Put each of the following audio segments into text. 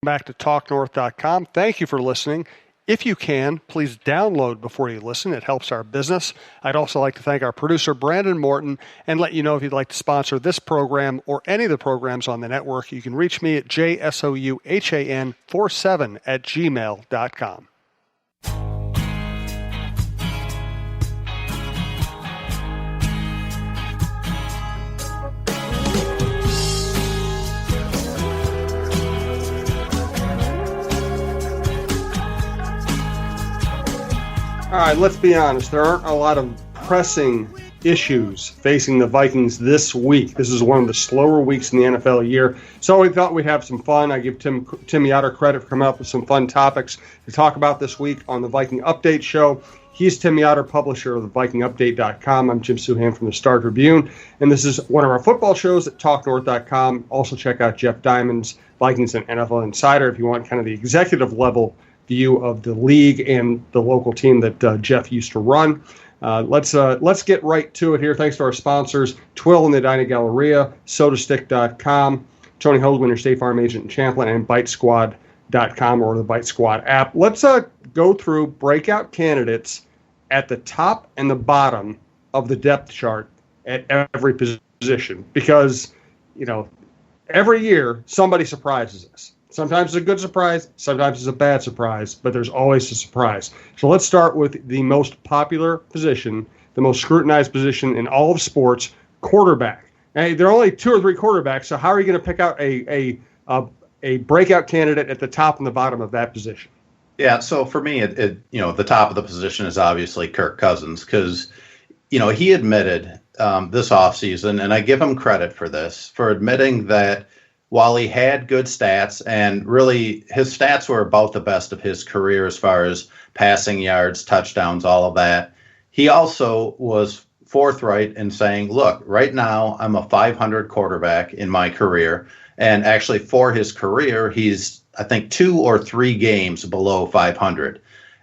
Back to TalkNorth.com. Thank you for listening. If you can, please download before you listen. It helps our business. I'd also like to thank our producer, Brandon Morton, and let you know if you'd like to sponsor this program or any of the programs on the network, you can reach me at jsouhan47@gmail.com. All right, let's be honest. There aren't a lot of pressing issues facing the Vikings this week. This is one of the slower weeks in the NFL year, so we thought we'd have some fun. I give Tim Yotter credit for coming up with some fun topics to talk about this week on the Viking Update show. He's Tim Yotter, publisher of the VikingUpdate.com. I'm Jim Souhan from the Star Tribune, and this is one of our football shows at TalkNorth.com. Also check out Jeff Diamond's Vikings and NFL Insider if you want kind of the executive level view of the league and the local team that Jeff used to run. Let's get right to it here. Thanks to our sponsors, Twill and the Edina Galleria, SodaStick.com, Tony Hoaglund, your State Farm agent in Champlin, and BiteSquad.com or the Bite Squad app. Let's go through breakout candidates at the top and the bottom of the depth chart at every position because, every year somebody surprises us. Sometimes it's a good surprise, sometimes it's a bad surprise, but there's always a surprise. So let's start with the most popular position, the most scrutinized position in all of sports, quarterback. Hey, there are only 2 or 3 quarterbacks, so how are you going to pick out a breakout candidate at the top and the bottom of that position? Yeah, so for me, the top of the position is obviously Kirk Cousins because, he admitted this offseason, and I give him credit for this, for admitting that while he had good stats, and really his stats were about the best of his career as far as passing yards, touchdowns, all of that, he also was forthright in saying, look, right now I'm a 500 quarterback in my career. And actually for his career, he's, I think, 2 or 3 games below 500.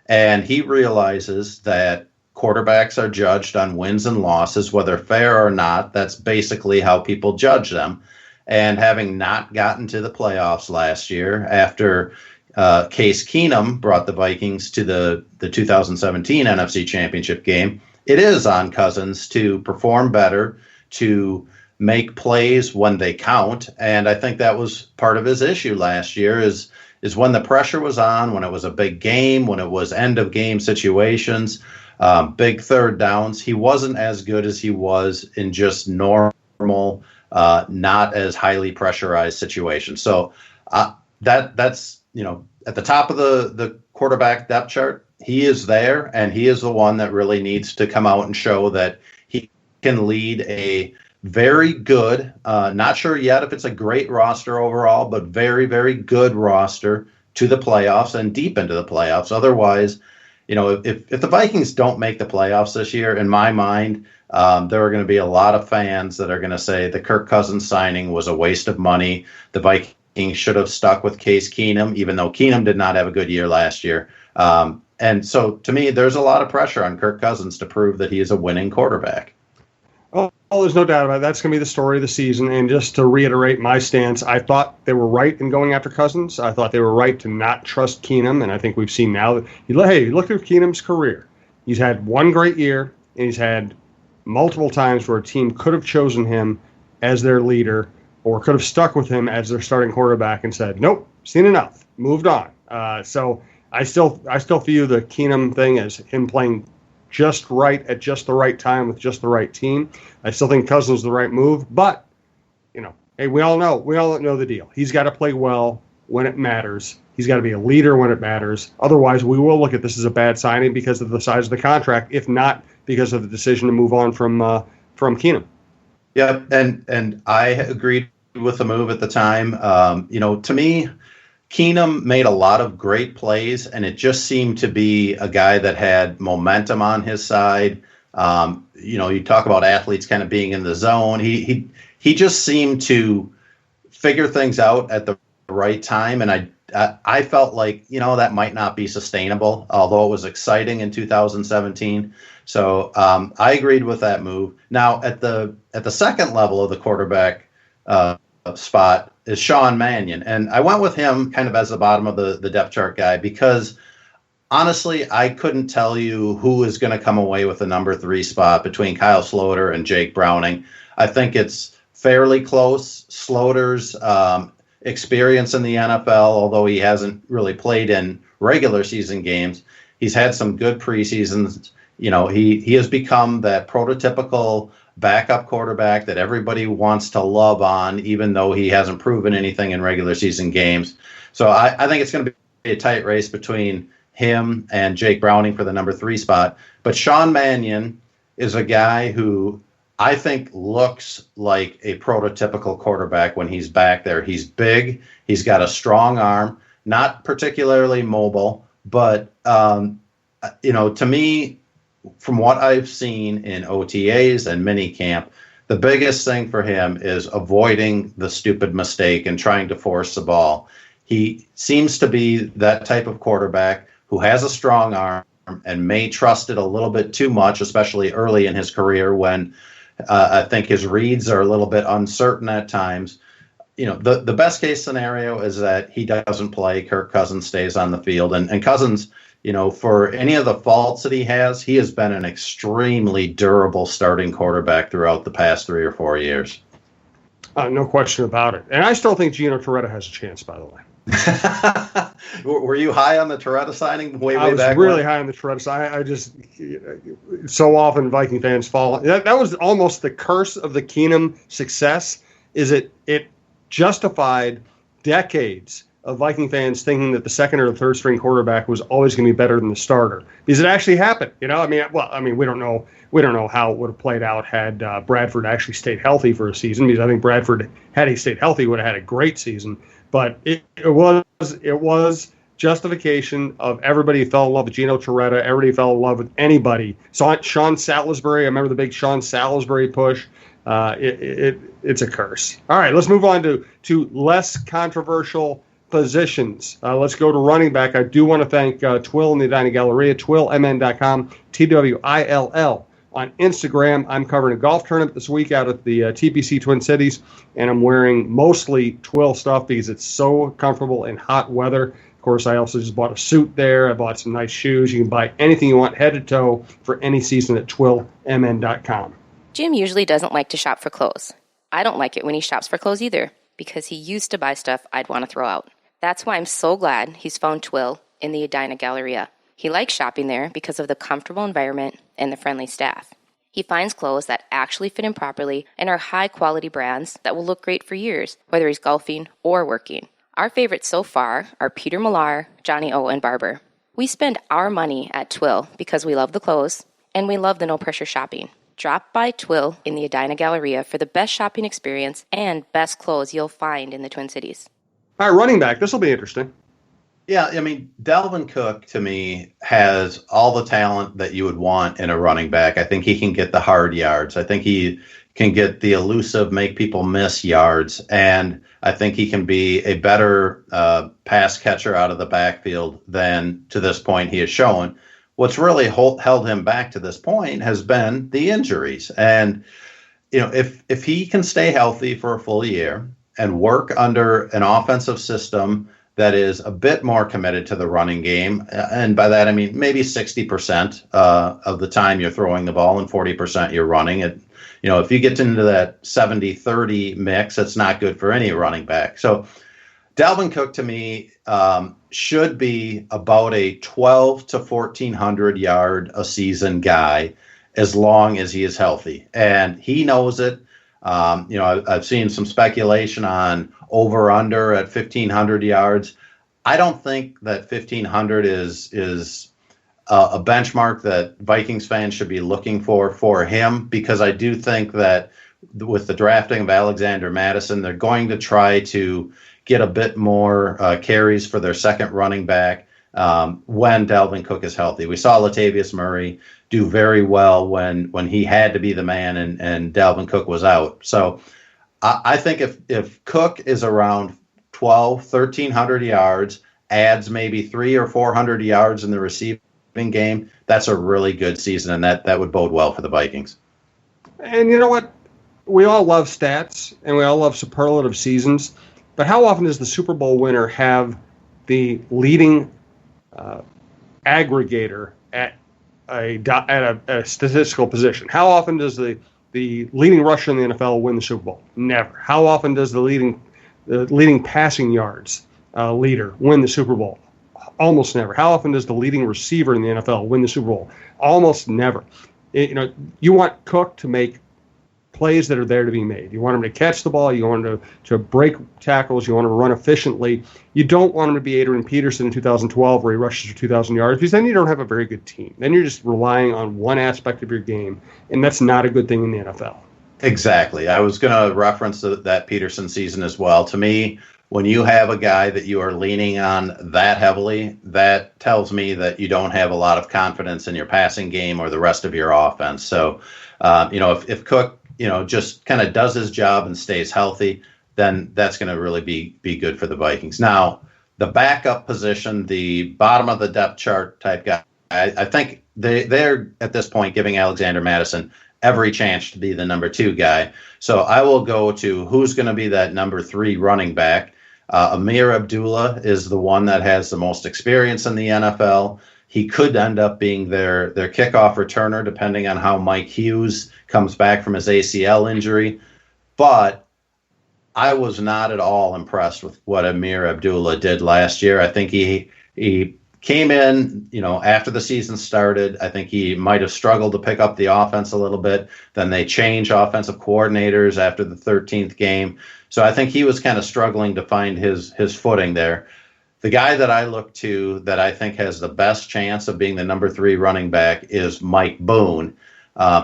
And he realizes that quarterbacks are judged on wins and losses, whether fair or not. That's basically how people judge them. And having not gotten to the playoffs last year after Case Keenum brought the Vikings to the 2017 NFC Championship game, it is on Cousins to perform better, to make plays when they count. And I think that was part of his issue last year is when the pressure was on, when it was a big game, when it was end-of-game situations, big third downs, he wasn't as good as he was in just normal not as highly pressurized situation. So that's, at the top of the quarterback depth chart, he is there, and he is the one that really needs to come out and show that he can lead a very good, not sure yet if it's a great roster overall, but very, very good roster to the playoffs and deep into the playoffs. Otherwise, if the Vikings don't make the playoffs this year, in my mind, there are going to be a lot of fans that are going to say the Kirk Cousins signing was a waste of money. The Vikings should have stuck with Case Keenum, even though Keenum did not have a good year last year. And so, to me, there's a lot of pressure on Kirk Cousins to prove that he is a winning quarterback. Oh, there's no doubt about it. That's going to be the story of the season. And just to reiterate my stance, I thought they were right in going after Cousins. I thought they were right to not trust Keenum. And I think we've seen now that, you look through Keenum's career. He's had one great year, and he's had multiple times where a team could have chosen him as their leader or could have stuck with him as their starting quarterback and said, nope, seen enough, moved on. So I still view the Keenum thing as him playing just right at just the right time with just the right team. I still think Cousins is the right move, but hey, we all know the deal. He's got to play well when it matters. He's got to be a leader when it matters. Otherwise, we will look at this as a bad signing because of the size of the contract, if not because of the decision to move on from Keenum. Yeah, and I agreed with the move at the time. To me, Keenum made a lot of great plays, and it just seemed to be a guy that had momentum on his side. You talk about athletes kind of being in the zone. He just seemed to figure things out at the right time, and I felt like that might not be sustainable, although it was exciting in 2017. So I agreed with that move. Now at the second level of the quarterback spot, is Sean Mannion. And I went with him kind of as the bottom of the depth chart guy because honestly, I couldn't tell you who is going to come away with the number 3 spot between Kyle Sloter and Jake Browning. I think it's fairly close. Sloter's experience in the NFL, although he hasn't really played in regular season games, he's had some good preseasons. You know, he has become that prototypical backup quarterback that everybody wants to love on, even though he hasn't proven anything in regular season games. So I think it's going to be a tight race between him and Jake Browning for the number 3 spot. But Sean Mannion is a guy who I think looks like a prototypical quarterback when he's back there. He's big. He's got a strong arm, not particularly mobile, but, to me, from what I've seen in OTAs and minicamp, the biggest thing for him is avoiding the stupid mistake and trying to force the ball. He seems to be that type of quarterback who has a strong arm and may trust it a little bit too much, especially early in his career when I think his reads are a little bit uncertain at times. The best case scenario is that he doesn't play. Kirk Cousins stays on the field. And Cousins, for any of the faults that he has been an extremely durable starting quarterback throughout the past 3 or 4 years. No question about it. And I still think Gino Torretta has a chance, by the way. Were you high on the Torretta signing way back? I was really high on the Torretta signing. I just so often Viking fans fall. That was almost the curse of the Keenum success. Is it justified decades of Viking fans thinking that the second or the third string quarterback was always going to be better than the starter, because it actually happened. We don't know how it would have played out had Bradford actually stayed healthy for a season, because I think Bradford, had he stayed healthy, would have had a great season. But it was justification of everybody who fell in love with Gino Torretta. Everybody fell in love with anybody. Sean Salisbury, I remember the big Sean Salisbury push. It's a curse. All right, let's move on to less controversial positions. Let's go to running back. I do want to thank Twill in the Edina Galleria, twillmn.com, TWILL. On Instagram, I'm covering a golf tournament this week out at the TPC Twin Cities, and I'm wearing mostly Twill stuff because it's so comfortable in hot weather. Of course, I also just bought a suit there. I bought some nice shoes. You can buy anything you want head to toe for any season at twillmn.com. Jim usually doesn't like to shop for clothes. I don't like it when he shops for clothes either, because he used to buy stuff I'd want to throw out. That's why I'm so glad he's found Twill in the Edina Galleria. He likes shopping there because of the comfortable environment and the friendly staff. He finds clothes that actually fit him properly and are high-quality brands that will look great for years, whether he's golfing or working. Our favorites so far are Peter Millar, Johnny O, and Barber. We spend our money at Twill because we love the clothes and we love the no-pressure shopping. Drop by Twill in the Edina Galleria for the best shopping experience and best clothes you'll find in the Twin Cities. All right, running back. This will be interesting. Yeah, Dalvin Cook, to me, has all the talent that you would want in a running back. I think he can get the hard yards. I think he can get the elusive, make people miss yards. And I think he can be a better pass catcher out of the backfield than to this point he has shown. What's really held him back to this point has been the injuries. And, if he can stay healthy for a full year and work under an offensive system that is a bit more committed to the running game. And by that, I mean maybe 60% of the time you're throwing the ball and 40% you're running. If you get into that 70-30 mix, it's not good for any running back. So Dalvin Cook, to me, should be about a 1,200 to 1,400 yard a season guy as long as he is healthy. And he knows it. I've seen some speculation on over/under at 1,500 yards. I don't think that 1,500 is a benchmark that Vikings fans should be looking for him, because I do think that with the drafting of Alexander Mattison, they're going to try to get a bit more carries for their second running back when Dalvin Cook is healthy. We saw Latavius Murray do very well when he had to be the man and Dalvin Cook was out. So I think if Cook is around 1,300 yards, adds maybe 300 or 400 yards in the receiving game, that's a really good season, and that would bode well for the Vikings. And you know what? We all love stats, and we all love superlative seasons. But how often does the Super Bowl winner have the leading aggregator at a statistical position? How often does the leading rusher in the NFL win the Super Bowl? Never. How often does the leading passing yards leader win the Super Bowl? Almost never. How often does the leading receiver in the NFL win the Super Bowl? Almost never. You want Cook to make plays that are there to be made. You want him to catch the ball. You want him to break tackles. You want him to run efficiently. You don't want him to be Adrian Peterson in 2012 where he rushes for 2,000 yards, because then you don't have a very good team. Then you're just relying on one aspect of your game, and that's not a good thing in the NFL. Exactly. I was going to reference that Peterson season as well. To me, when you have a guy that you are leaning on that heavily, that tells me that you don't have a lot of confidence in your passing game or the rest of your offense. So, if Cook, just kind of does his job and stays healthy, then that's going to really be good for the Vikings. Now, the backup position, the bottom of the depth chart type guy, I think they're at this point giving Alexander Mattison every chance to be the number 2 guy. So I will go to who's going to be that number 3 running back. Amir Abdullah is the one that has the most experience in the NFL. He could end up being their kickoff returner, depending on how Mike Hughes comes back from his ACL injury. But I was not at all impressed with what Amir Abdullah did last year. I think he came in, after the season started. I think he might have struggled to pick up the offense a little bit. Then they changed offensive coordinators after the 13th game. So I think he was kind of struggling to find his footing there. The guy that I look to that I think has the best chance of being the number 3 running back is Mike Boone.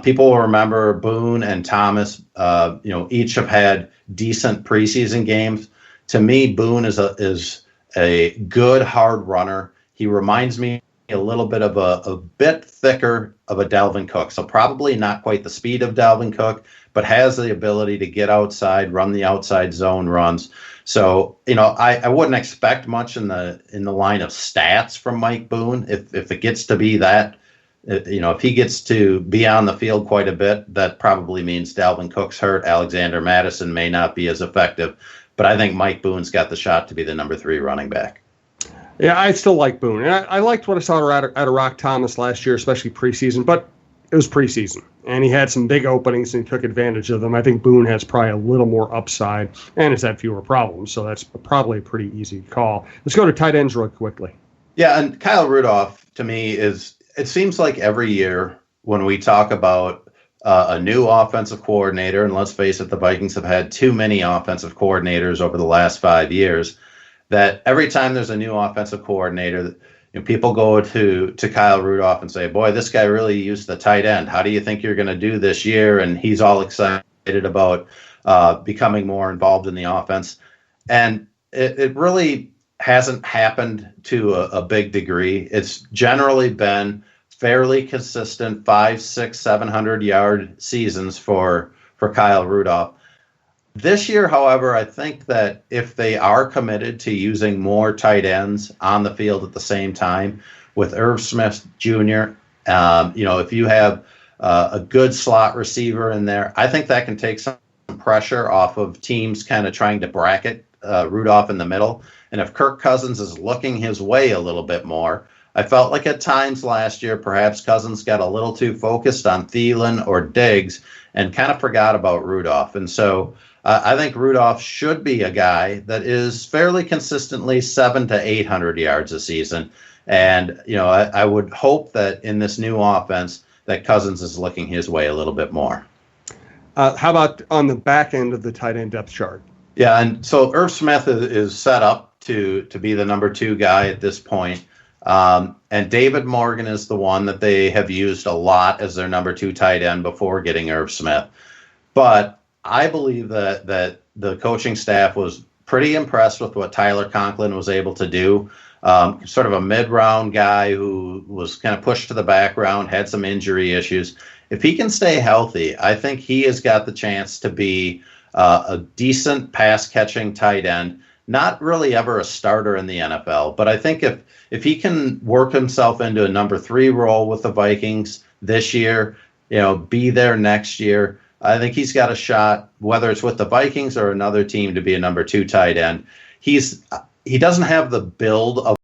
People will remember Boone and Thomas, each have had decent preseason games. To me, Boone is a good hard runner. He reminds me a little bit of a bit thicker of a Dalvin Cook. So probably not quite the speed of Dalvin Cook, but has the ability to get outside, run the outside zone runs. So, I wouldn't expect much in the line of stats from Mike Boone. If it gets to be that, if he gets to be on the field quite a bit, that probably means Dalvin Cook's hurt. Alexander Mattison may not be as effective, but I think Mike Boone's got the shot to be the number 3 running back. Yeah, I still like Boone. And I liked what I saw out of Rock Thomas last year, especially preseason, but it was preseason. And he had some big openings and he took advantage of them. I think Boone has probably a little more upside and has had fewer problems, so that's probably a pretty easy call. Let's go to tight ends real quickly. Yeah, and Kyle Rudolph, to me, it seems like every year when we talk about a new offensive coordinator, and let's face it, the Vikings have had too many offensive coordinators over the last 5 years, that every time there's a new offensive coordinator, people go to Kyle Rudolph and say, boy, this guy really used the tight end. How do you think you're going to do this year? And he's all excited about becoming more involved in the offense. And it really hasn't happened to a big degree. It's generally been fairly consistent 500, 600, 700-yard seasons for Kyle Rudolph. This year, however, I think that if they are committed to using more tight ends on the field at the same time with Irv Smith Jr., if you have a good slot receiver in there, I think that can take some pressure off of teams kind of trying to bracket Rudolph in the middle. And if Kirk Cousins is looking his way a little bit more, I felt like at times last year, perhaps Cousins got a little too focused on Thielen or Diggs and kind of forgot about Rudolph. And so I think Rudolph should be a guy that is fairly consistently 700 to 800 yards a season. And, I would hope that in this new offense that Cousins is looking his way a little bit more. How about on the back end of the tight end depth chart? Yeah, and so Irv Smith is set up to be the number 2 guy at this point. And David Morgan is the one that they have used a lot as their number 2 tight end before getting Irv Smith. But I believe that the coaching staff was pretty impressed with what Tyler Conklin was able to do. Sort of a mid-round guy who was kind of pushed to the background, had some injury issues. If he can stay healthy, I think he has got the chance to be a decent pass-catching tight end. Not really ever a starter in the NFL, but I think if he can work himself into a number 3 role with the Vikings this year, be there next year, I think he's got a shot, whether it's with the Vikings or another team, to be a number 2 tight end. He doesn't have the build of